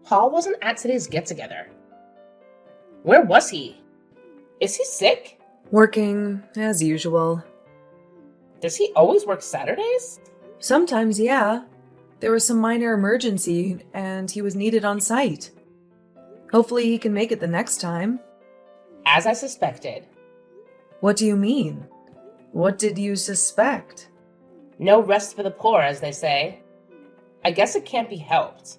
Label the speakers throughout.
Speaker 1: Paul wasn't at today's get-together. Where was he? Is he sick?
Speaker 2: Working, as usual.
Speaker 1: Does he always work Saturdays?
Speaker 2: Sometimes, yeah. There was some minor emergency, and he was needed on site. Hopefully he can make it the next time.
Speaker 1: As I suspected.
Speaker 2: What do you mean? What did you suspect?
Speaker 1: No rest for the poor, as they say. I guess it can't be helped.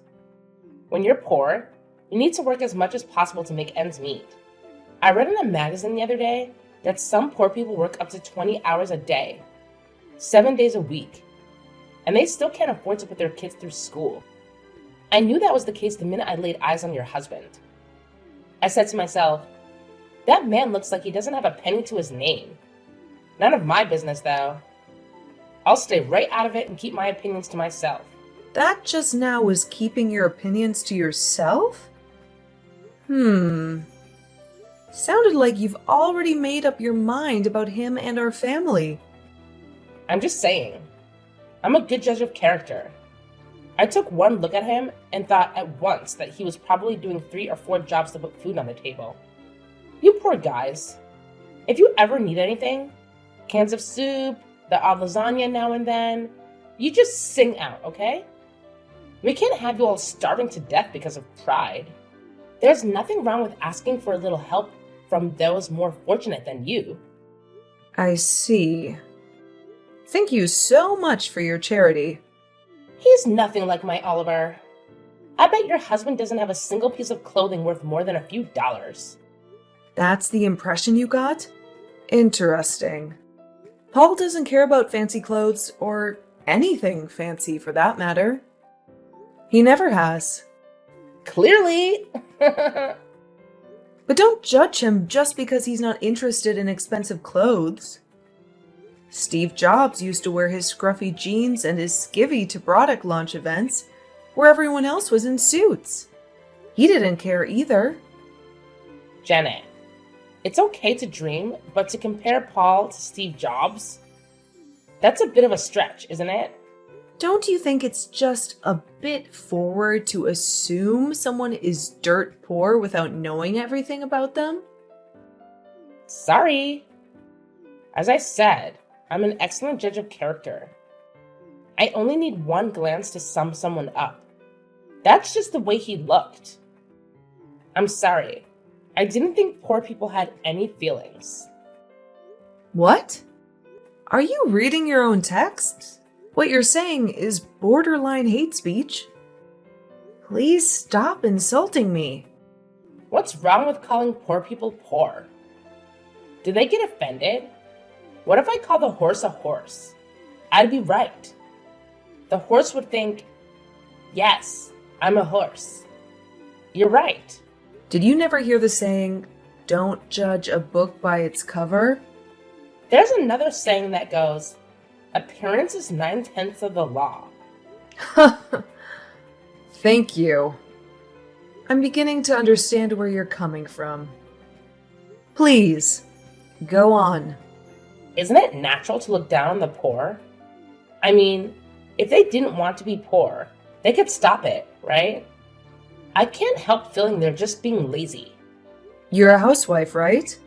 Speaker 1: When you're poor, you need to work as much as possible to make ends meet. I read in a magazine the other day that some poor people work up to 20 hours a day, 7 days a week, and they still can't afford to put their kids through school. I knew that was the case the minute I laid eyes on your husband. I said to myself, that man looks like he doesn't have a penny to his name. None of my business, though. I'll stay right out of it and keep my opinions to myself.
Speaker 2: That just now was keeping your opinions to yourself? Sounded like you've already made up your mind about him and our family.
Speaker 1: I'm just saying. I'm a good judge of character. I took one look at him and thought at once that he was probably doing 3 or 4 jobs to put food on the table. You poor guys. If you ever need anything, cans of soup, the odd lasagna now and then, you just sing out, okay? We can't have you all starving to death because of pride. There's nothing wrong with asking for a little help from those more fortunate than you.
Speaker 2: I see. Thank you so much for your charity.
Speaker 1: He's nothing like my Oliver. I bet your husband doesn't have a single piece of clothing worth more than a few dollars.
Speaker 2: That's the impression you got? Interesting. Paul doesn't care about fancy clothes, or anything fancy for that matter. He never has.
Speaker 1: Clearly!
Speaker 2: But don't judge him just because he's not interested in expensive clothes. Steve Jobs used to wear his scruffy jeans and his skivvy to product launch events, where everyone else was in suits. He didn't care either.
Speaker 1: Janet, it's okay to dream, but to compare Paul to Steve Jobs, that's a bit of a stretch, isn't it?
Speaker 2: Don't you think it's just a bit forward to assume someone is dirt poor without knowing everything about them?
Speaker 1: Sorry. As I said, I'm an excellent judge of character. I only need one glance to sum someone up. That's just the way he looked. I'm sorry. I didn't think poor people had any feelings.
Speaker 2: What? Are you reading your own text? What you're saying is borderline hate speech. Please stop insulting me.
Speaker 1: What's wrong with calling poor people poor? Do they get offended? What if I call the horse a horse? I'd be right. The horse would think, yes, I'm a horse. You're right.
Speaker 2: Did you never hear the saying, don't judge a book by its cover?
Speaker 1: There's another saying that goes, appearance is 9/10 of the law.
Speaker 2: Thank you. I'm beginning to understand where you're coming from. Please, go on.
Speaker 1: Isn't it natural to look down on the poor? I mean, if they didn't want to be poor, they could stop it, right? I can't help feeling they're just being lazy.
Speaker 2: You're a housewife, right?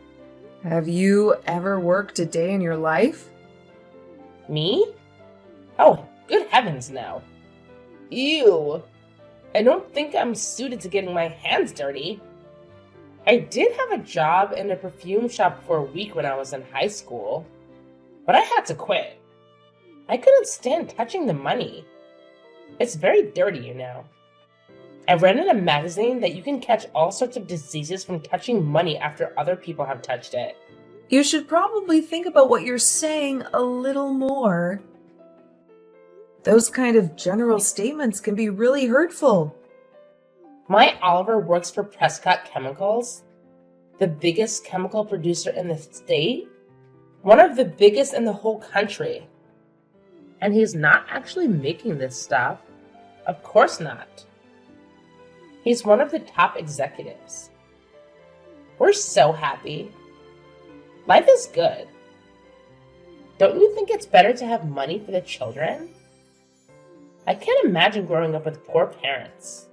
Speaker 2: Have you ever worked a day in your life?
Speaker 1: Me? Oh, good heavens, no. Ew. I don't think I'm suited to getting my hands dirty. I did have a job in a perfume shop for a week when I was in high school, but I had to quit. I couldn't stand touching the money. It's very dirty, you know. I read in a magazine that you can catch all sorts of diseases from touching money after other people have touched it.
Speaker 2: You should probably think about what you're saying a little more. Those kind of general statements can be really hurtful.
Speaker 1: My Oliver works for Prescott Chemicals, the biggest chemical producer in the state, one of the biggest in the whole country. And he's not actually making this stuff. Of course not. He's one of the top executives. We're so happy. Life is good. Don't you think it's better to have money for the children? I can't imagine growing up with poor parents.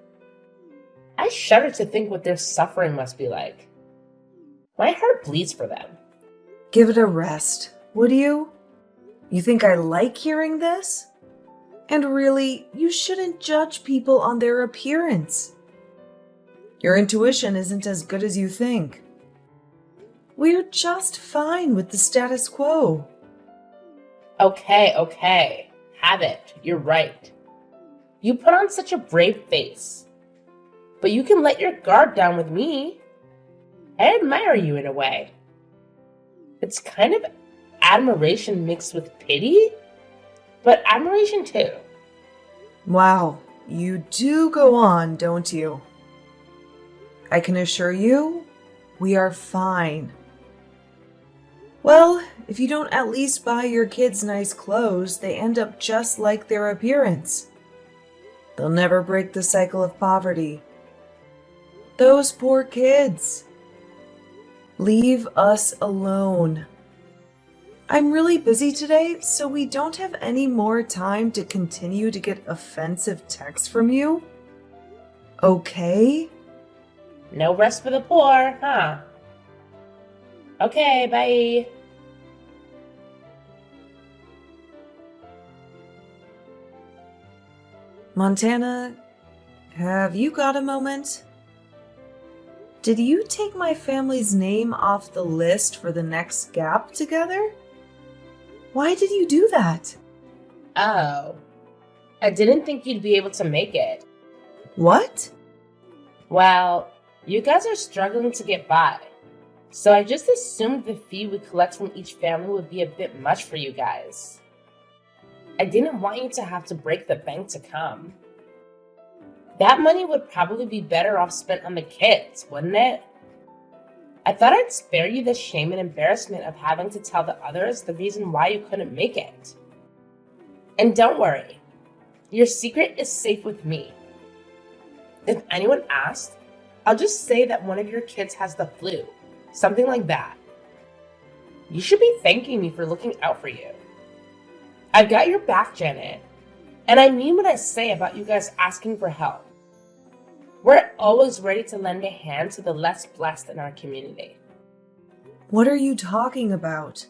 Speaker 1: I shudder to think what their suffering must be like. My heart bleeds for them.
Speaker 2: Give it a rest, would you? You think I like hearing this? And really, you shouldn't judge people on their appearance. Your intuition isn't as good as you think. We're just fine with the status quo.
Speaker 1: Okay. Have it. You're right. You put on such a brave face. But you can let your guard down with me. I admire you in a way. It's kind of admiration mixed with pity, but admiration too.
Speaker 2: Wow, you do go on, don't you? I can assure you, we are fine. Well, if you don't at least buy your kids nice clothes, they end up just like their appearance. They'll never break the cycle of poverty. Those poor kids. Leave us alone. I'm really busy today, so we don't have any more time to continue to get offensive texts from you. Okay?
Speaker 1: No rest for the poor, huh? Okay, bye.
Speaker 2: Montana, have you got a moment? Did you take my family's name off the list for the next gap together? Why did you do that?
Speaker 1: Oh, I didn't think you'd be able to make it.
Speaker 2: What?
Speaker 1: Well, you guys are struggling to get by, so I just assumed the fee we collect from each family would be a bit much for you guys. I didn't want you to have to break the bank to come. That money would probably be better off spent on the kids, wouldn't it? I thought I'd spare you the shame and embarrassment of having to tell the others the reason why you couldn't make it. And don't worry, your secret is safe with me. If anyone asks, I'll just say that one of your kids has the flu, something like that. You should be thanking me for looking out for you. I've got your back, Janet, and I mean what I say about you guys asking for help. We're always ready to lend a hand to the less blessed in our community.
Speaker 2: What are you talking about?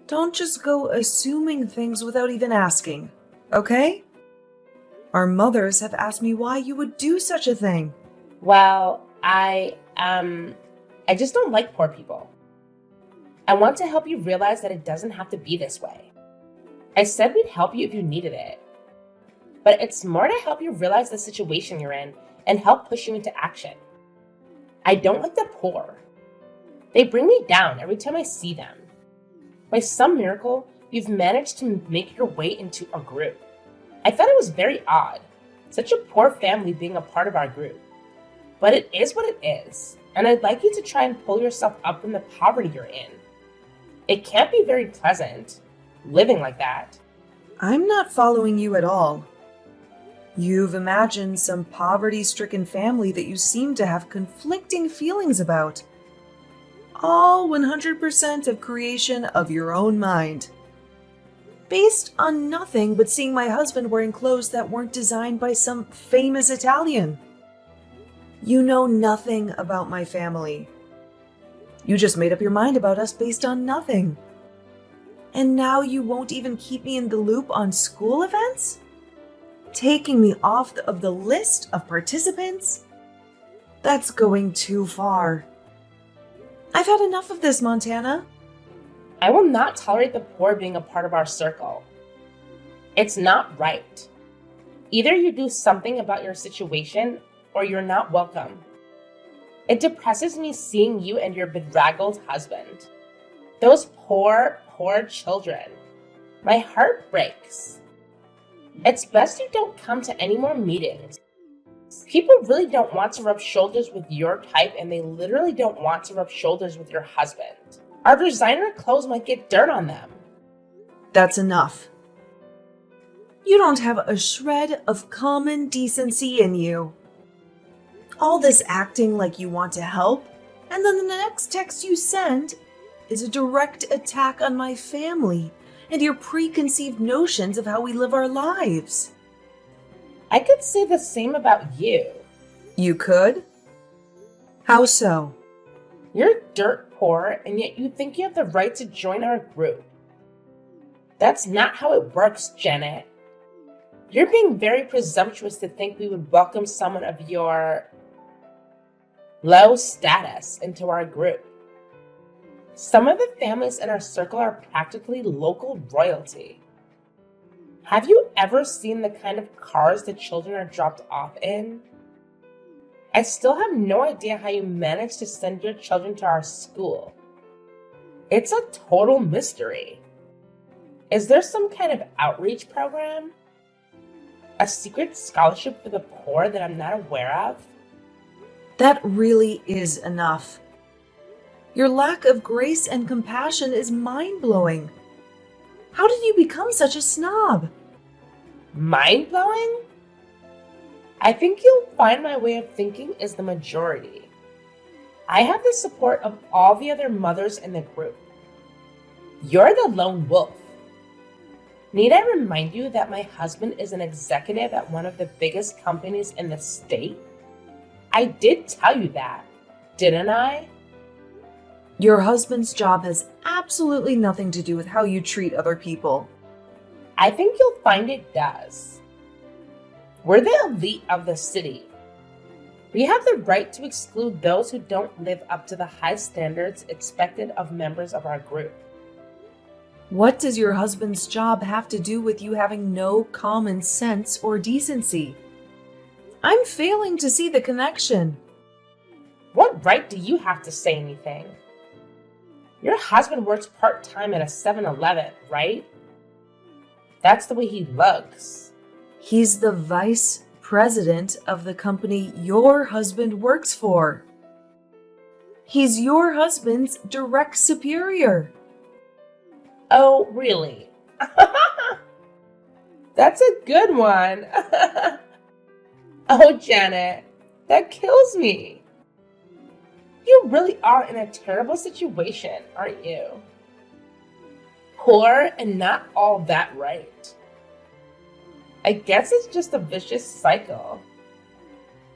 Speaker 2: Don't just go assuming things without even asking, okay? Our mothers have asked me why you would do such a thing.
Speaker 1: Well, I just don't like poor people. I want to help you realize that it doesn't have to be this way. I said we'd help you if you needed it. But it's more to help you realize the situation you're in and help push you into action. I don't like the poor. They bring me down every time I see them. By some miracle, you've managed to make your way into our group. I thought it was very odd, such a poor family being a part of our group. But it is what it is, and I'd like you to try and pull yourself up from the poverty you're in. It can't be very pleasant, living like that.
Speaker 2: I'm not following you at all. You've imagined some poverty-stricken family that you seem to have conflicting feelings about. All 100% of creation of your own mind. Based on nothing but seeing my husband wearing clothes that weren't designed by some famous Italian. You know nothing about my family. You just made up your mind about us based on nothing. And now you won't even keep me in the loop on school events? Taking me off of the list of participants? That's going too far. I've had enough of this, Montana.
Speaker 1: I will not tolerate the poor being a part of our circle. It's not right. Either you do something about your situation or you're not welcome. It depresses me seeing you and your bedraggled husband. Those poor children. My heart breaks. It's best you don't come to any more meetings. People really don't want to rub shoulders with your type, and they literally don't want to rub shoulders with your husband. Our designer clothes might get dirt on them.
Speaker 2: That's enough. You don't have a shred of common decency in you. All this acting like you want to help, and then the next text you send is a direct attack on my family and your preconceived notions of how we live our lives.
Speaker 1: I could say the same about you.
Speaker 2: You could? How so?
Speaker 1: You're dirt poor, and yet you think you have the right to join our group. That's not how it works, Janet. You're being very presumptuous to think we would welcome someone of your low status into our group. Some of the families in our circle are practically local royalty. Have you ever seen the kind of cars the children are dropped off in? I still have no idea how you managed to send your children to our school. It's a total mystery. Is there some kind of outreach program? A secret scholarship for the poor that I'm not aware of?
Speaker 2: That really is enough. Your lack of grace and compassion is mind-blowing. How did you become such a snob?
Speaker 1: Mind-blowing? I think you'll find my way of thinking is the majority. I have the support of all the other mothers in the group. You're the lone wolf. Need I remind you that my husband is an executive at one of the biggest companies in the state? I did tell you that, didn't I?
Speaker 2: Your husband's job has absolutely nothing to do with how you treat other people.
Speaker 1: I think you'll find it does. We're the elite of the city. We have the right to exclude those who don't live up to the high standards expected of members of our group.
Speaker 2: What does your husband's job have to do with you having no common sense or decency? I'm failing to see the connection.
Speaker 1: What right do you have to say anything? Your husband works part-time at a 7-Eleven, right? That's the way he looks.
Speaker 2: He's the vice president of the company your husband works for. He's your husband's direct superior.
Speaker 1: Oh, really? That's a good one. Oh, Janet, that kills me. You really are in a terrible situation, aren't you? Poor and not all that right. I guess it's just a vicious cycle.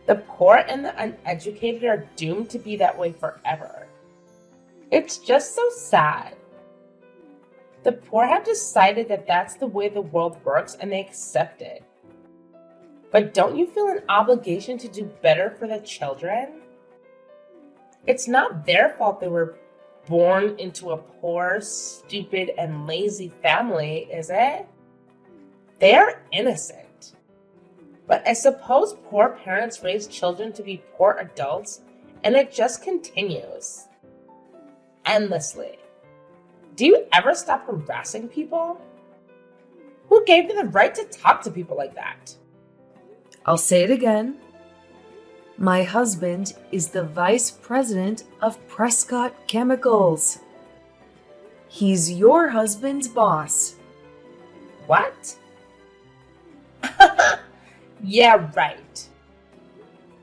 Speaker 1: The poor and the uneducated are doomed to be that way forever. It's just so sad. The poor have decided that that's the way the world works and they accept it. But don't you feel an obligation to do better for the children? It's not their fault they were born into a poor, stupid, and lazy family, is it? They are innocent. But I suppose poor parents raise children to be poor adults, and it just continues. Endlessly. Do you ever stop harassing people? Who gave you the right to talk to people like that?
Speaker 2: I'll say it again. My husband is the vice president of Prescott Chemicals. He's your husband's boss.
Speaker 1: What? Yeah, right.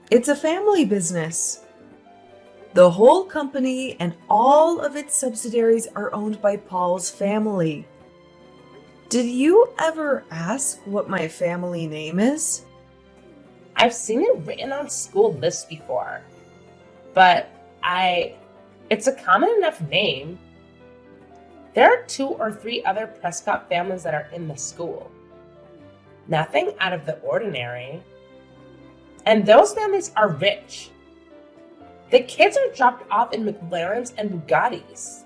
Speaker 2: It's a family business. The whole company and all of its subsidiaries are owned by Paul's family. Did you ever ask what my family name is?
Speaker 1: I've seen it written on school lists before, but it's a common enough name. There are 2 or 3 other Prescott families that are in the school. Nothing out of the ordinary. And those families are rich. The kids are dropped off in McLarens and Bugattis.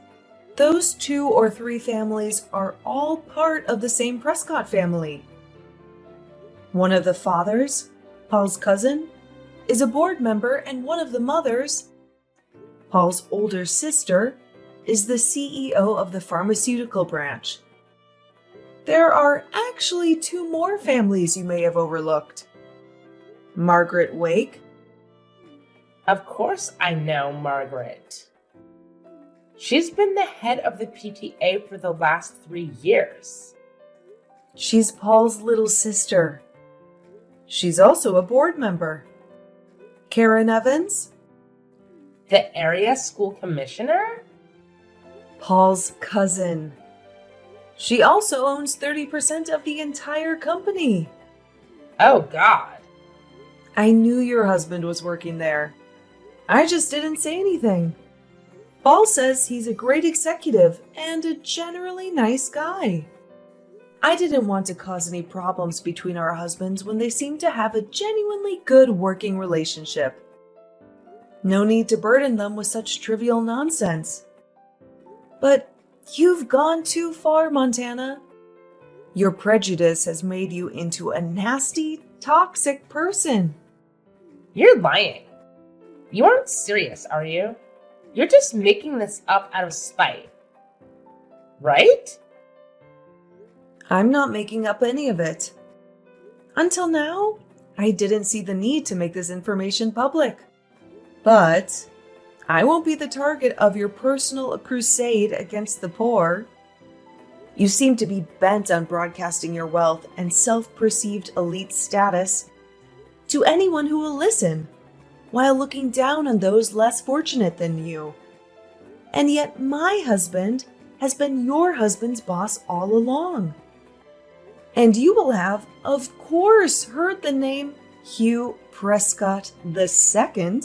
Speaker 2: Those 2 or 3 families are all part of the same Prescott family. One of the fathers, Paul's cousin, is a board member, and one of the mothers, Paul's older sister, is the CEO of the pharmaceutical branch. There are actually 2 more families you may have overlooked. Margaret Wake.
Speaker 1: Of course I know Margaret. She's been the head of the PTA for the last 3 years.
Speaker 2: She's Paul's little sister. She's also a board member. Karen Evans.
Speaker 1: The area school commissioner?
Speaker 2: Paul's cousin. She also owns 30% of the entire company.
Speaker 1: Oh, God.
Speaker 2: I knew your husband was working there. I just didn't say anything. Paul says he's a great executive and a generally nice guy. I didn't want to cause any problems between our husbands when they seem to have a genuinely good working relationship. No need to burden them with such trivial nonsense. But you've gone too far, Montana. Your prejudice has made you into a nasty, toxic person.
Speaker 1: You're lying. You aren't serious, are you? You're just making this up out of spite. Right?
Speaker 2: I'm not making up any of it. Until now, I didn't see the need to make this information public. But I won't be the target of your personal crusade against the poor. You seem to be bent on broadcasting your wealth and self-perceived elite status to anyone who will listen, while looking down on those less fortunate than you. And yet my husband has been your husband's boss all along. And you will have, of course, heard the name Hugh Prescott II.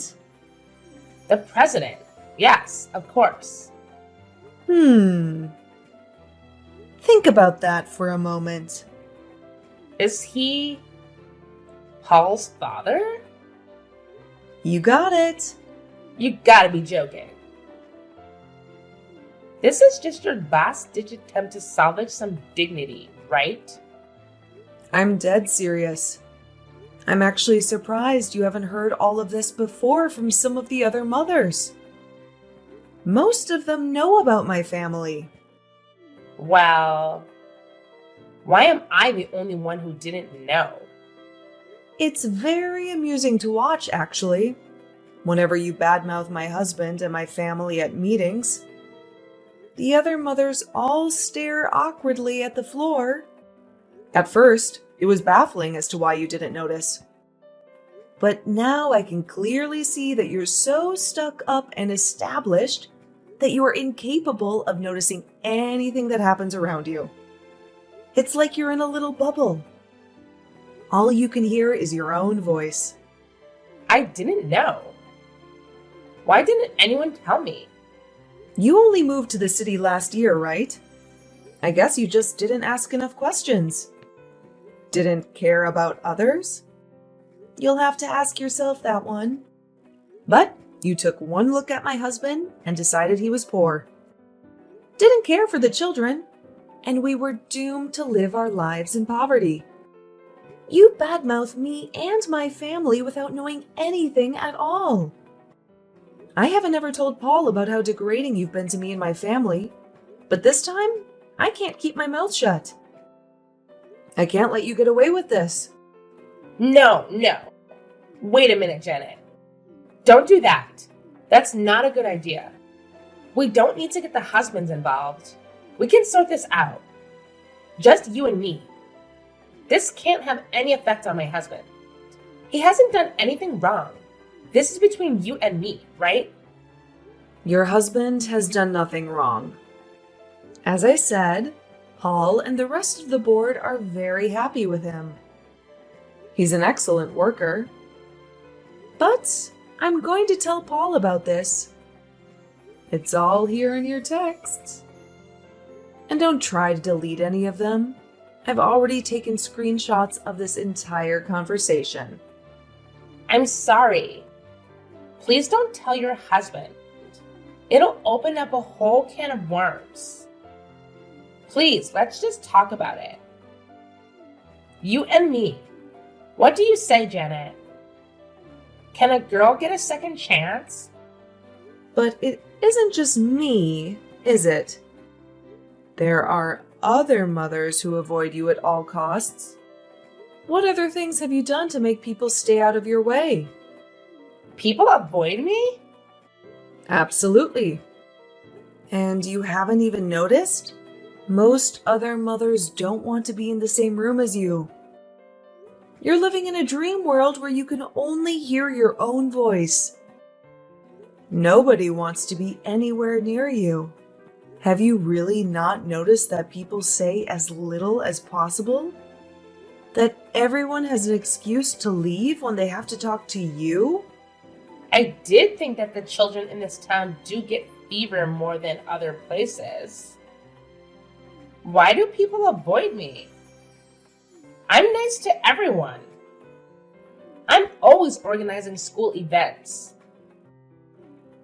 Speaker 1: The president. Yes, of course.
Speaker 2: Think about that for a moment.
Speaker 1: Is he Paul's father?
Speaker 2: You got it.
Speaker 1: You gotta be joking. This is just your last-ditch attempt to salvage some dignity, right?
Speaker 2: I'm dead serious. I'm actually surprised you haven't heard all of this before from some of the other mothers. Most of them know about my family.
Speaker 1: Well, why am I the only one who didn't know?
Speaker 2: It's very amusing to watch, actually. Whenever you badmouth my husband and my family at meetings, the other mothers all stare awkwardly at the floor. At first, it was baffling as to why you didn't notice. But now I can clearly see that you're so stuck up and established that you are incapable of noticing anything that happens around you. It's like you're in a little bubble. All you can hear is your own voice.
Speaker 1: I didn't know. Why didn't anyone tell me?
Speaker 2: You only moved to the city last year, right? I guess you just didn't ask enough questions. Didn't care about others? You'll have to ask yourself that one. But you took one look at my husband and decided he was poor. Didn't care for the children, and we were doomed to live our lives in poverty. You badmouth me and my family without knowing anything at all. I haven't ever told Paul about how degrading you've been to me and my family, but this time, I can't keep my mouth shut. I can't let you get away with this.
Speaker 1: No. Wait a minute, Janet. Don't do that. That's not a good idea. We don't need to get the husbands involved. We can sort this out. Just you and me. This can't have any effect on my husband. He hasn't done anything wrong. This is between you and me, right?
Speaker 2: Your husband has done nothing wrong. As I said, Paul and the rest of the board are very happy with him. He's an excellent worker. But I'm going to tell Paul about this. It's all here in your texts. And don't try to delete any of them. I've already taken screenshots of this entire conversation.
Speaker 1: I'm sorry. Please don't tell your husband. It'll open up a whole can of worms. Please, let's just talk about it. You and me. What do you say, Janet? Can a girl get a second chance?
Speaker 2: But it isn't just me, is it? There are other mothers who avoid you at all costs. What other things have you done to make people stay out of your way?
Speaker 1: People avoid me?
Speaker 2: Absolutely. And you haven't even noticed? Most other mothers don't want to be in the same room as you. You're living in a dream world where you can only hear your own voice. Nobody wants to be anywhere near you. Have you really not noticed that people say as little as possible? That everyone has an excuse to leave when they have to talk to you?
Speaker 1: I did think that the children in this town do get fever more than other places. Why do people avoid me? I'm nice to everyone. I'm always organizing school events.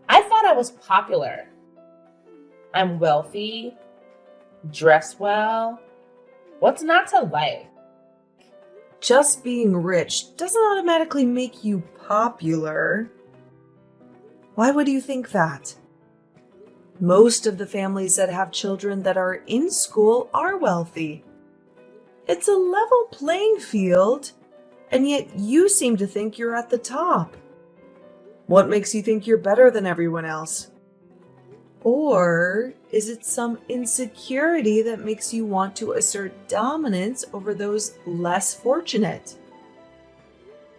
Speaker 1: I thought I was popular. I'm wealthy, dress well. What's not to like?
Speaker 2: Just being rich doesn't automatically make you popular. Why would you think that? Most of the families that have children that are in school are wealthy. It's a level playing field, and yet you seem to think you're at the top. What makes you think you're better than everyone else? Or is it some insecurity that makes you want to assert dominance over those less fortunate?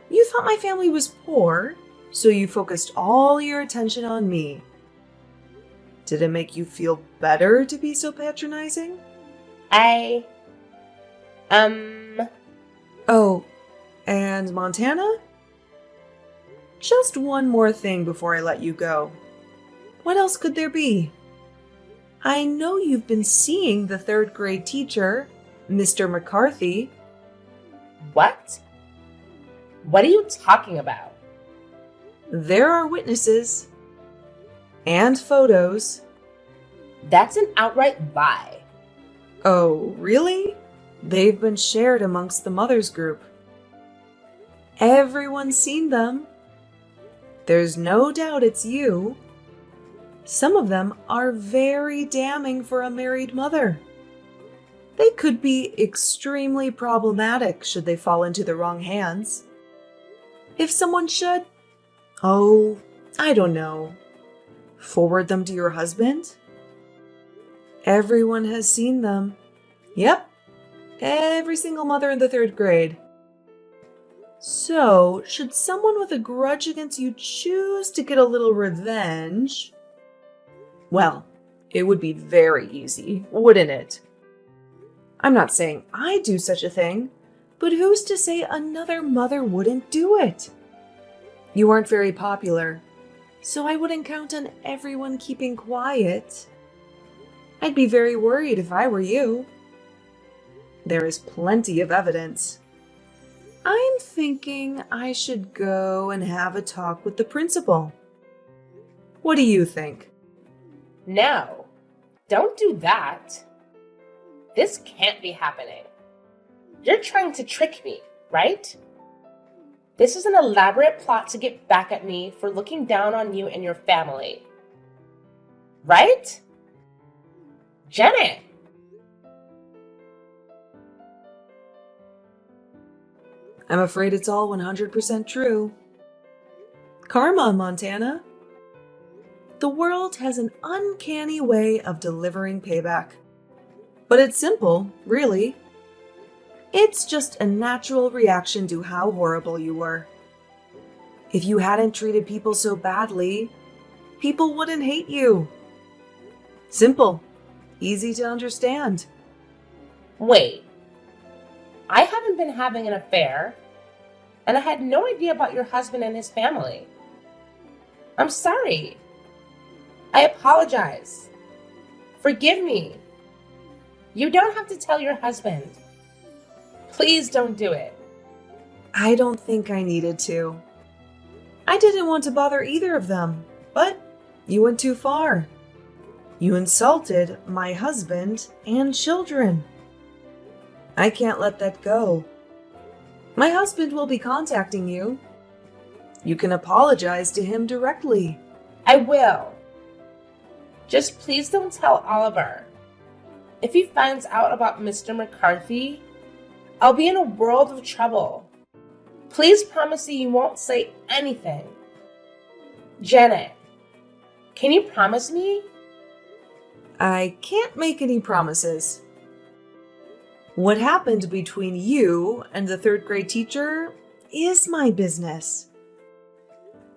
Speaker 2: You thought my family was poor, so you focused all your attention on me. Did it make you feel better to be so patronizing? Oh, and Montana? Just one more thing before I let you go. What else could there be? I know you've been seeing the third grade teacher, Mr. McCarthy.
Speaker 1: What? What are you talking about?
Speaker 2: There are witnesses. And photos.
Speaker 1: That's an outright lie.
Speaker 2: Oh, really? They've been shared amongst the mothers group. Everyone's seen them. There's no doubt it's you. Some of them are very damning for a married mother. They could be extremely problematic should they fall into the wrong hands. If someone should, I don't know, forward them to your husband? Everyone has seen them. Yep, every single mother in the third grade. So, should someone with a grudge against you choose to get a little revenge, well, it would be very easy, wouldn't it? I'm not saying I'd do such a thing, but who's to say another mother wouldn't do it? You aren't very popular, so I wouldn't count on everyone keeping quiet. I'd be very worried if I were you. There is plenty of evidence. I'm thinking I should go and have a talk with the principal. What do you think?
Speaker 1: No, don't do that. This can't be happening. You're trying to trick me, right? This is an elaborate plot to get back at me for looking down on you and your family. Right? Janet!
Speaker 2: I'm afraid it's all 100% true. Karma, Montana. The world has an uncanny way of delivering payback. But it's simple, really. It's just a natural reaction to how horrible you were. If you hadn't treated people so badly, people wouldn't hate you. Simple, easy to understand.
Speaker 1: Wait, I haven't been having an affair, and I had no idea about your husband and his family. I'm sorry. I apologize. Forgive me. You don't have to tell your husband. Please don't do it.
Speaker 2: I don't think I needed to. I didn't want to bother either of them, but you went too far. You insulted my husband and children. I can't let that go. My husband will be contacting you. You can apologize to him directly.
Speaker 1: I will. Just please don't tell Oliver. If he finds out about Mr. McCarthy, I'll be in a world of trouble. Please promise me you won't say anything. Janet, can you promise me?
Speaker 2: I can't make any promises. What happened between you and the third grade teacher is my business.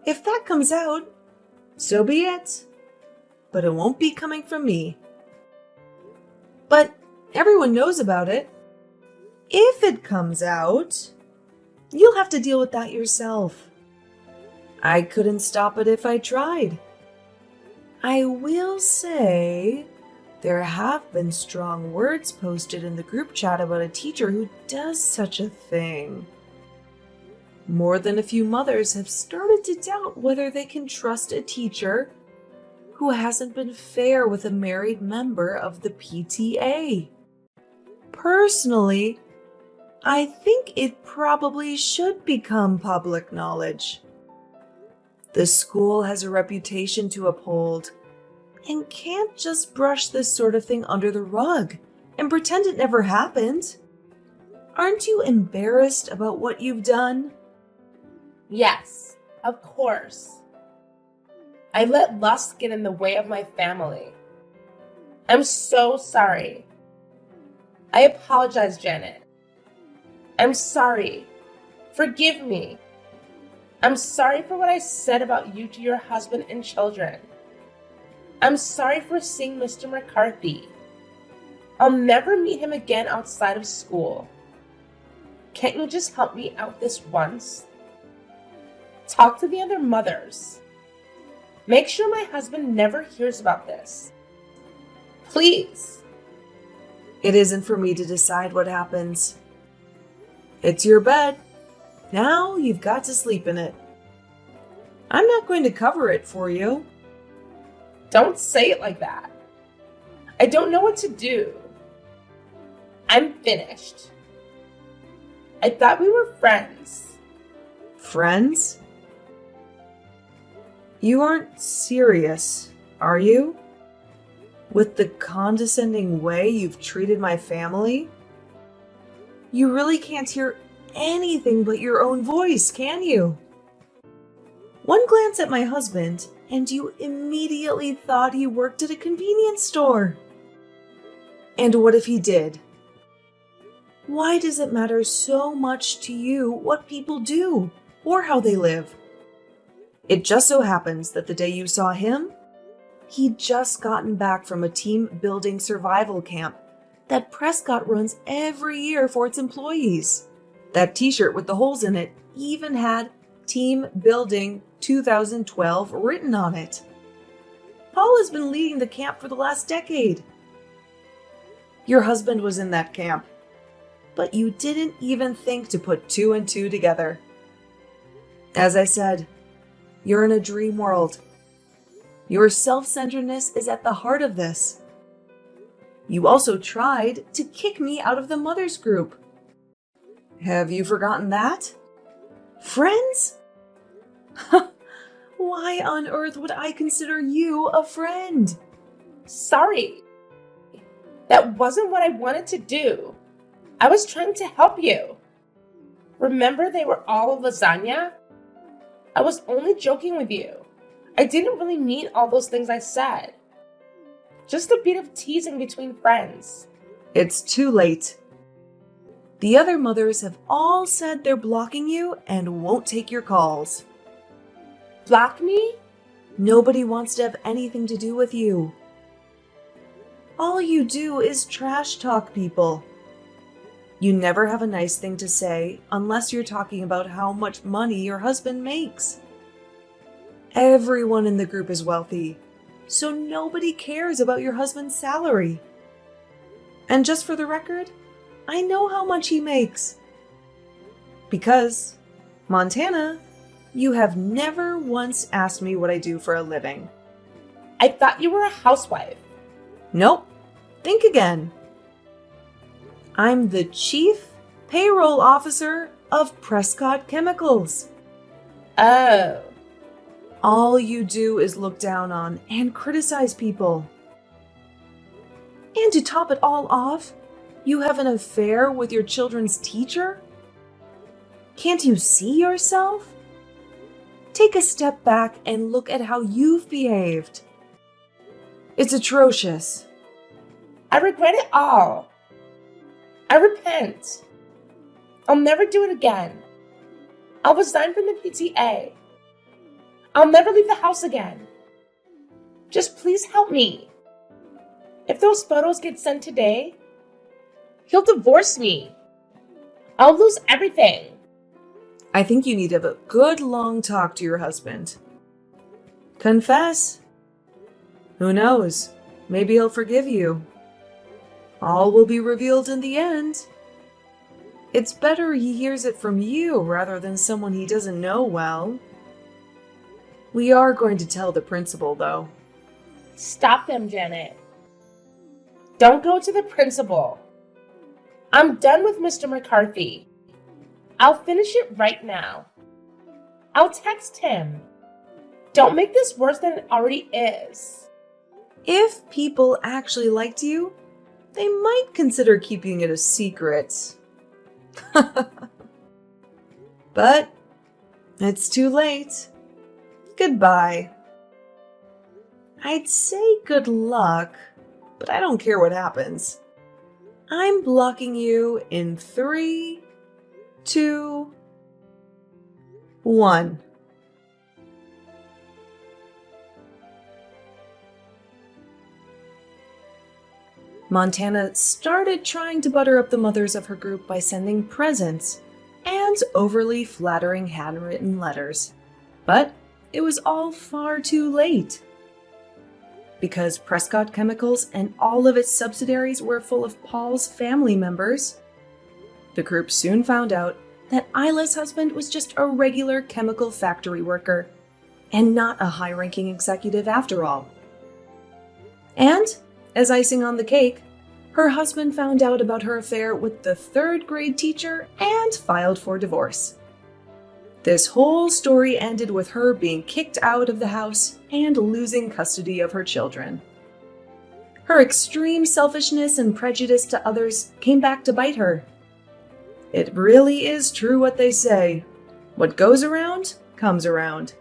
Speaker 2: If that comes out, so be it. But it won't be coming from me. But everyone knows about it. if it comes out, you'll have to deal with that yourself. I couldn't stop it if I tried. I will say, there have been strong words posted in the group chat about a teacher who does such a thing. More than a few mothers have started to doubt whether they can trust a teacher who hasn't been fair with a married member of the PTA. Personally, I think it probably should become public knowledge. The school has a reputation to uphold and can't just brush this sort of thing under the rug and pretend it never happened. Aren't you embarrassed about what you've done?
Speaker 1: Yes, of course. I let lust get in the way of my family. I'm so sorry. I apologize, Janet. I'm sorry. Forgive me. I'm sorry for what I said about you to your husband and children. I'm sorry for seeing Mr. McCarthy. I'll never meet him again outside of school. Can't you just help me out this once? Talk to the other mothers. Make sure my husband never hears about this. Please.
Speaker 2: It isn't for me to decide what happens. It's your bed. Now you've got to sleep in it. I'm not going to cover it for you.
Speaker 1: Don't say it like that. I don't know what to do. I'm finished. I thought we were friends.
Speaker 2: Friends? You aren't serious, are you? With the condescending way you've treated my family? You really can't hear anything but your own voice, can you? One glance at my husband, and you immediately thought he worked at a convenience store. And what if he did? Why does it matter so much to you what people do or how they live? It just so happens that the day you saw him, he'd just gotten back from a team-building survival camp that Prescott runs every year for its employees. That t-shirt with the holes in it even had Team Building 2012 written on it. Paul has been leading the camp for the last decade. Your husband was in that camp, but you didn't even think to put two and two together. As I said, you're in a dream world. Your self-centeredness is at the heart of this. You also tried to kick me out of the mothers group. Have you forgotten that? Friends? Why on earth would I consider you a friend?
Speaker 1: Sorry. That wasn't what I wanted to do. I was trying to help you. Remember they were all lasagna? I was only joking with you. I didn't really mean all those things I said. Just a bit of teasing between friends.
Speaker 2: It's too late. The other mothers have all said they're blocking you and won't take your calls.
Speaker 1: Block me?
Speaker 2: Nobody wants to have anything to do with you. All you do is trash talk people. You never have a nice thing to say unless you're talking about how much money your husband makes. Everyone in the group is wealthy, so nobody cares about your husband's salary. And just for the record, I know how much he makes. Because, Montana, you have never once asked me what I do for a living.
Speaker 1: I thought you were a housewife.
Speaker 2: Nope. Think again. I'm the Chief Payroll Officer of Prescott Chemicals.
Speaker 1: Oh.
Speaker 2: All you do is look down on and criticize people. And to top it all off, you have an affair with your children's teacher? Can't you see yourself? Take a step back and look at how you've behaved. It's atrocious.
Speaker 1: I regret it all. I repent. I'll never do it again. I'll resign from the PTA. I'll never leave the house again. Just please help me. If those photos get sent today, he'll divorce me. I'll lose everything.
Speaker 2: I think you need to have a good long talk to your husband. Confess. Who knows? Maybe he'll forgive you. All will be revealed in the end. It's better he hears it from you rather than someone he doesn't know well. We are going to tell the principal, though.
Speaker 1: Stop them, Janet. Don't go to the principal. I'm done with Mr. McCarthy. I'll finish it right now. I'll text him. Don't make this worse than it already is.
Speaker 2: If people actually liked you, they might consider keeping it a secret. But it's too late. Goodbye. I'd say good luck, but I don't care what happens. I'm blocking you in 3, 2, 1. Montana started trying to butter up the mothers of her group by sending presents and overly flattering handwritten letters. But it was all far too late. Because Prescott Chemicals and all of its subsidiaries were full of Paul's family members, the group soon found out that Isla's husband was just a regular chemical factory worker and not a high-ranking executive after all. And, as icing on the cake, her husband found out about her affair with the 3rd grade teacher and filed for divorce. This whole story ended with her being kicked out of the house and losing custody of her children. Her extreme selfishness and prejudice to others came back to bite her. It really is true what they say. What goes around, comes around.